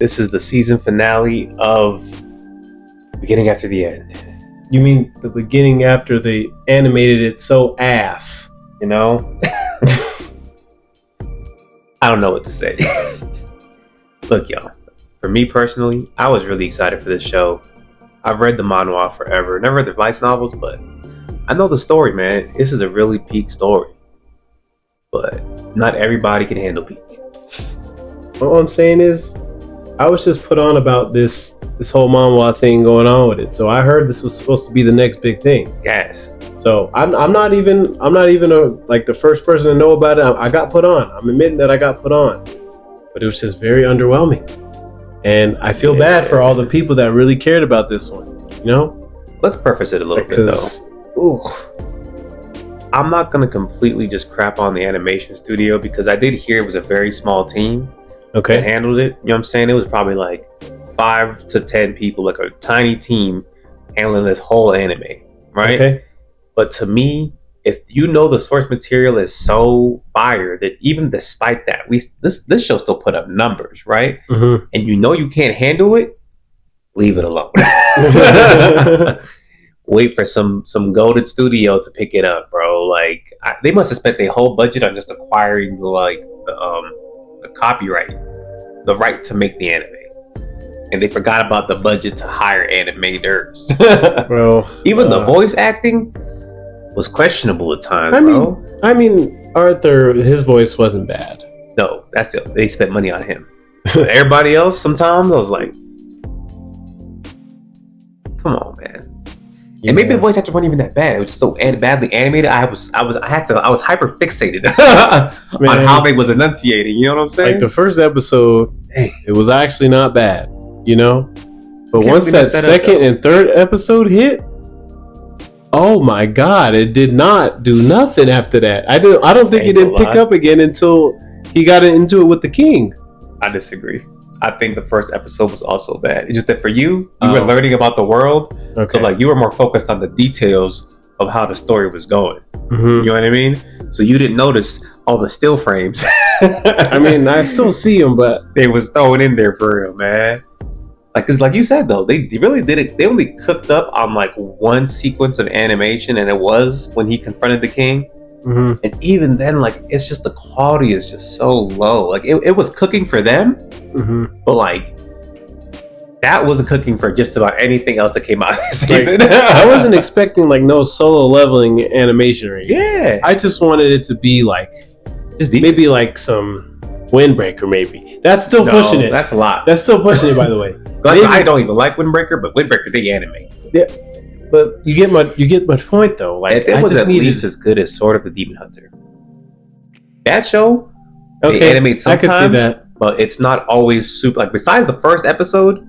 This is the season finale of Beginning After the End. You mean the beginning after they animated it so ass? You know? I don't know what to say. Look, y'all. For me personally, I was really excited for this show. I've read the manhwa forever. Never read the light novels, but I know the story, man. This is a really peak story. But not everybody can handle peak. All I'm saying is, I was just put on about this whole manhwa thing going on with it. So I heard this was supposed to be the next big thing. Yes. So I'm not even like the first person to know about it. I got put on. I'm admitting that I got put on, but it was just very underwhelming. And I feel bad for all the people that really cared about this one. You know, let's preface it a little bit though. Ooh. I'm not gonna completely just crap on the animation studio because I did hear it was a very small team. Okay. That handled it. You know what I'm saying? It was probably like 5 to 10 people, like a tiny team handling this whole anime, right? Okay. But to me, if you know the source material is so fire that even despite that, this show still put up numbers, right? Mm-hmm. And you know you can't handle it, leave it alone. Wait for some goated studio to pick it up, bro. Like they must have spent their whole budget on just acquiring the copyright, the right to make the anime, and they forgot about the budget to hire animators. Bro, even the voice acting was questionable at times. I mean, Arthur, his voice wasn't bad. No, they spent money on him. Everybody else, sometimes I was like, "Come on, man." Yeah. And maybe the voice actor wasn't even that bad. It was just so badly animated. I was hyper fixated on how they was enunciating. You know what I'm saying? Like the first episode, it was actually not bad. You know, but once that second and third episode hit, oh my God, it did not do nothing after that. I don't think it didn't pick up again until he got into it with the king. I disagree. I think the first episode was also bad. It's just that for you were learning about the world. Okay. So like you were more focused on the details of how the story was going. Mm-hmm. You know what I mean? So you didn't notice all the still frames. I mean, I still see them, but they was throwing in there for real, man. Like, cause like you said though, they really did it. They only cooked up on like one sequence of animation, and it was when he confronted the king. Mm-hmm. And even then, like, it's just the quality is just so low. Like, it was cooking for them, mm-hmm. but like, that wasn't cooking for just about anything else that came out this season. Like, I wasn't expecting like no solo leveling animation or anything. Yeah, I just wanted it to be like, just maybe like some Windbreaker. Maybe that's still pushing it. That's a lot. That's still pushing it. By the way, I don't even like Windbreaker, but Windbreaker they animate. Yeah. But you get my point though. Like it was at least as good as Sword of the Demon Hunter. That show, they animate sometimes, I could see that, but it's not always super. Like besides the first episode,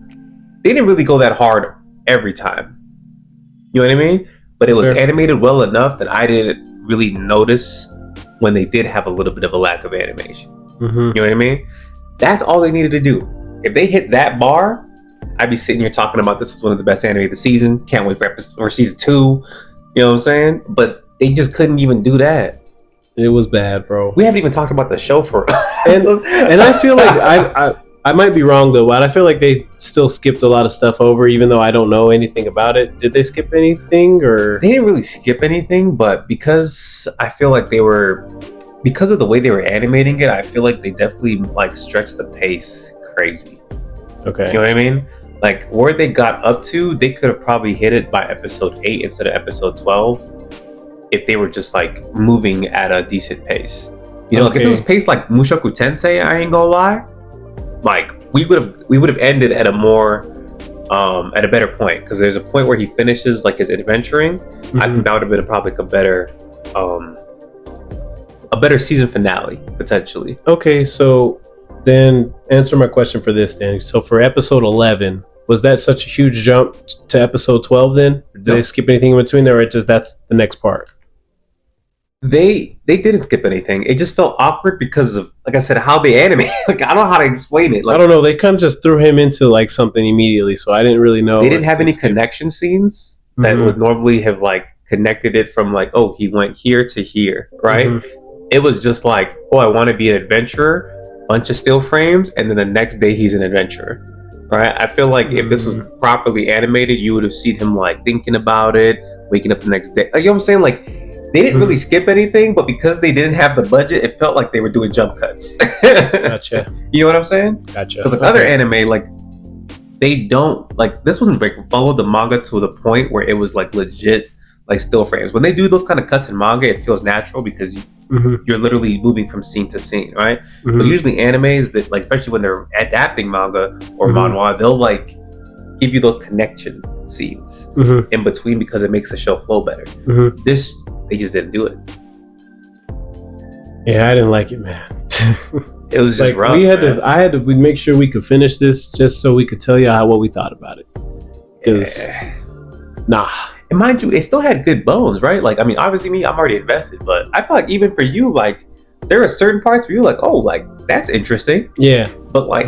they didn't really go that hard every time. You know what I mean? But it was animated well enough that I didn't really notice when they did have a little bit of a lack of animation. Mm-hmm. You know what I mean? That's all they needed to do. If they hit that bar, I'd be sitting here talking about this was one of the best anime of the season. Can't wait for season 2. You know what I'm saying? But they just couldn't even do that. It was bad, bro. We haven't even talked about the show for and I feel like I might be wrong though, but I feel like they still skipped a lot of stuff over, even though I don't know anything about it. Did they skip anything or? They didn't really skip anything, but because I feel like because of the way they were animating it, I feel like they definitely like stretched the pace crazy. Okay. You know what I mean? Like where they got up to, they could have probably hit it by episode 8 instead of episode 12 if they were just like moving at a decent pace. You know, like if it was paced like Mushoku Tensei, I ain't gonna lie, like we would have ended at a more at a better point, because there's a point where he finishes like his adventuring. Mm-hmm. I think that would have been probably a better season finale potentially. Okay, so then answer my question for this then. So for episode 11, was that such a huge jump to episode 12 then? Did they skip anything in between there, or just that's the next part? They didn't skip anything. It just felt awkward because of, like I said, how they animate. Like I don't know how to explain it. Like, I don't know. They kind of just threw him into like something immediately, so I didn't really know. They didn't have any connection scenes that would normally have like connected it from like, oh, he went here to here, right? Mm-hmm. It was just like, oh, I want to be an adventurer. bunch of still frames, and then the next day he's an adventurer. Right? I feel like if this was properly animated, you would have seen him like thinking about it, waking up the next day. Like, you know what I'm saying? Like, they didn't really skip anything, but because they didn't have the budget, it felt like they were doing jump cuts. Gotcha. You know what I'm saying? Gotcha. Because other anime, like, they don't, like, this one like followed the manga to the point where it was like legit, like, still frames. When they do those kind of cuts in manga, it feels natural because you're literally moving from scene to scene, right? But usually animes that, like, especially when they're adapting manga or manhwa, they'll like give you those connection scenes in between because it makes the show flow better. This, they just didn't do it. Yeah, I didn't like it, man. It was just like rough. We make sure we could finish this just so we could tell you what we thought about it. Because nah. And mind you, it still had good bones, right? Like, I mean, obviously me, I'm already invested, but I feel like even for you, like, there are certain parts where you're like, oh, like, that's interesting. Yeah. But like,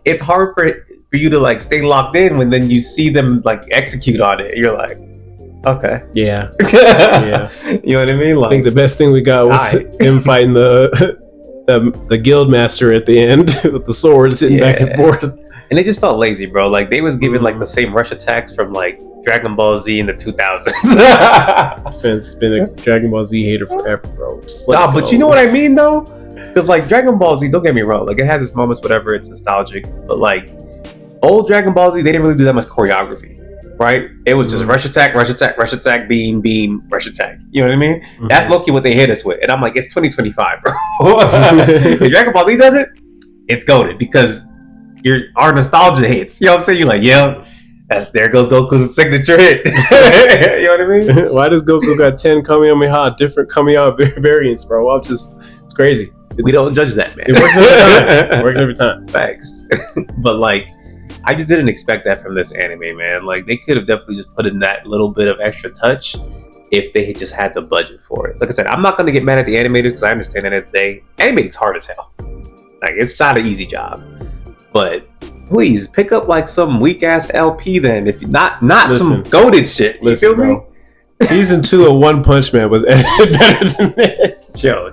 it's hard for you to like stay locked in when then you see them like execute on it. You're like, okay. Yeah. Yeah. You know what I mean? Like, I think the best thing we got was him fighting the guild master at the end with the swords hitting back and forth. And it just felt lazy, bro. Like, they was giving like the same rush attacks from like Dragon Ball Z in the 2000s. It's been a Dragon Ball Z hater forever, bro. But you know what I mean, though? Because like Dragon Ball Z, don't get me wrong, like it has its moments, whatever, it's nostalgic. But like old Dragon Ball Z, they didn't really do that much choreography, right? It was just rush attack, beam, beam, rush attack. You know what I mean? That's low-key what they hit us with. And I'm like, it's 2025, bro. If Dragon Ball Z does it, it's goated because our nostalgia hits. You know what I'm saying? You're like, yeah, there goes Goku's signature hit. You know what I mean? Why does Goku got 10 Kamehameha, different Kamehameha variants, bro? It's crazy. We don't judge that, man. It works every time. It works every time. Facts. But like, I just didn't expect that from this anime, man. Like, they could have definitely just put in that little bit of extra touch if they had just had the budget for it. Like I said, I'm not going to get mad at the animator because I understand that at the day, animating's hard as hell. Like, it's not an easy job. But please pick up like some weak ass LP then, if not some goated shit. You feel me? Season 2 of One Punch Man was better than this. Chill.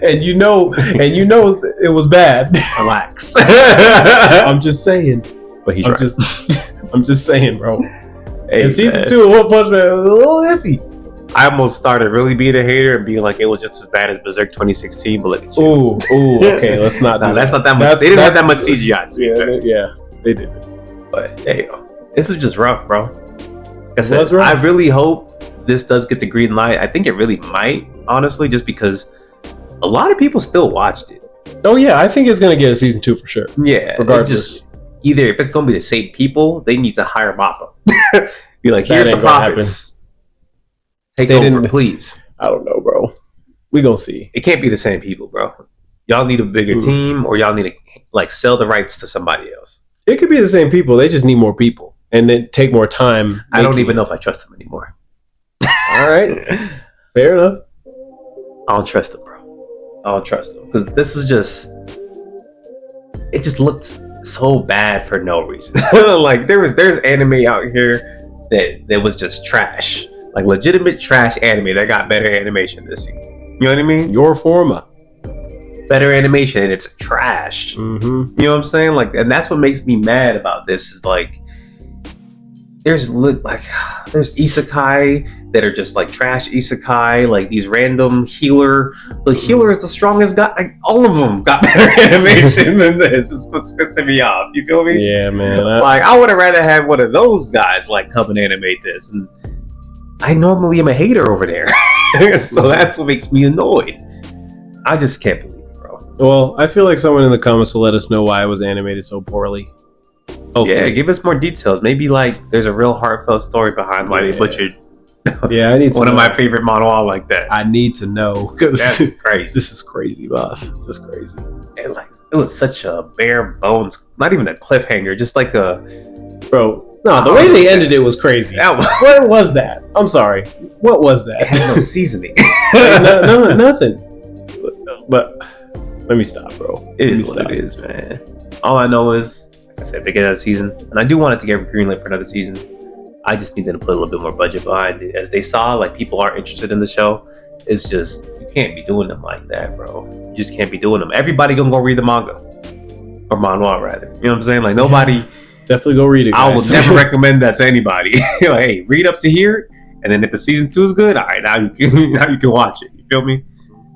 And you know it was bad. Relax. I'm just saying. But he's right. I'm just saying, bro. Hey, and season 2 of One Punch Man was a little iffy. I almost started really being a hater and being like it was just as bad as Berserk 2016, but look at you. Ooh, okay, let's not. That's not that much. They didn't have that much CGI. They did. But hey, this was just rough, bro. I really hope this does get the green light. I think it really might, honestly, just because a lot of people still watched it. Oh yeah, I think it's gonna get a season 2 for sure. Yeah, regardless. Either if it's gonna be the same people, they need to hire Mappa. Be like, here's the profits. Take over, please. I don't know, bro. We gonna see. It can't be the same people, bro. Y'all need a bigger team, or y'all need to like sell the rights to somebody else. It could be the same people. They just need more people, and then take more time. I don't even know if I trust them anymore. All right, fair enough. I don't trust them, bro. I don't trust them because this is just. It just looked so bad for no reason. Like there's anime out here that was just trash. Like legitimate trash anime that got better animation this season. You know what I mean? Your Forma. Better animation and it's trash. You know what I'm saying? Like, and that's what makes me mad about this is like there's isekai that are just like trash isekai, like these random healer. The healer is the strongest guy. Like, all of them got better animation than this. Is what's pissing me off. You feel me? Yeah, man. I would have rather had one of those guys like come and animate this. And I normally am a hater over there. So that's what makes me annoyed. I just can't believe it, bro. Well, I feel like someone in the comments will let us know why it was animated so poorly. Hopefully. Yeah, give us more details. Maybe like there's a real heartfelt story behind why they butchered I need to one of my favorite manhwa like that. I need to know because that's crazy. This is crazy, boss. This is crazy. And like it was such a bare bones, not even a cliffhanger, just like a No, the way they ended it was crazy. What was that? I'm sorry. What was that? It had no seasoning. no, nothing. But let me stop, bro. It is what it is, man. All I know is, like I said, they get another season, and I do want it to get greenlit for another season. I just need them to put a little bit more budget behind it. As they saw, like people are interested in the show, it's just you can't be doing them like that, bro. You just can't be doing them. Everybody gonna go read the manga or manhwa rather. You know what I'm saying? Like nobody. Definitely go read it, guys. I would never recommend that to anybody. Like, hey, read up to here, and then if the season 2 is good, all right, now you can watch it. You feel me?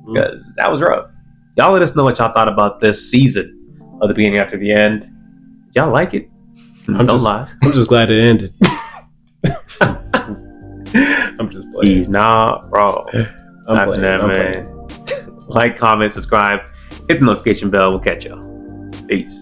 Because that was rough. Y'all let us know what y'all thought about this season of The Beginning After the End. Y'all like it? Don't lie. I'm just glad it ended. I'm just playing. Nah, bro. I'm playing, man. Like, comment, subscribe, hit the notification bell. We'll catch y'all. Peace.